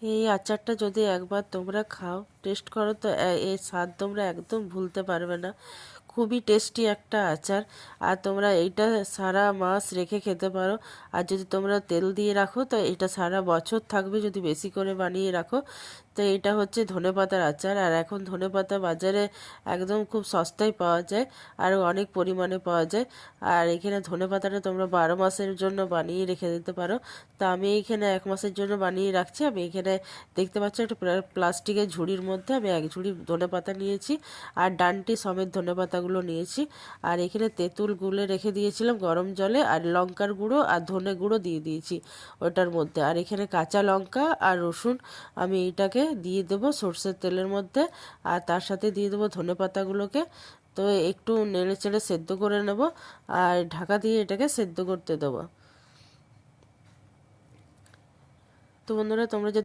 এই আচারটা যদি একবার তোমরা খাও, টেস্ট করো, তো এর স্বাদ তোমরা একদম ভুলতে পারবে না। খুবই টেস্টি একটা আচার। আর তোমরা এইটা সারা মাস রেখে খেতে পারো। আর যদি তোমরা তেল দিয়ে রাখো তো এটা সারা বছর থাকবে, যদি বেশি করে বানিয়ে রাখো। তো এটা হচ্ছে ধনেপাতার আচার। আর এখন ধনেপাতা বাজারে একদম খুব সস্তায় পাওয়া যায়, আর অনেক পরিমাণে পাওয়া যায়। আর এখানে ধনেপাতাটা তোমরা 12 মাসের জন্য বানিয়ে রেখে দিতে পারো। তা আমি এইখানে 1 মাসের জন্য বানিয়ে রাখছি। আমি এখানে দেখতে পাচ্ছি একটা প্লাস্টিকের ঝুড়ির মধ্যে আমি 1 ঝুড়ি ধনেপাতা নিয়েছি, আর ডান্টি সমেত ধনেপাতাগুলো নিয়েছি। আর এখানে তেঁতুল গুলে রেখে দিয়েছিলাম গরম জলে, আর লঙ্কার গুঁড়ো আর ধনে গুঁড়ো দিয়ে দিয়েছি ওটার মধ্যে। আর এখানে কাঁচা লঙ্কা আর রসুন আমি এইটাকে দিয়ে দেবো সর্ষের তেলের মধ্যে, আর তার সাথে দিয়ে দেবো ধনেপাতাগুলোকে। তো একটু নেড়ে চেড়ে সেদ্ধ করে নেব, আর ঢাকা দিয়ে এটাকে সেদ্ধ করতে দেবো। তো বন্ধুরা, তোমরা যদি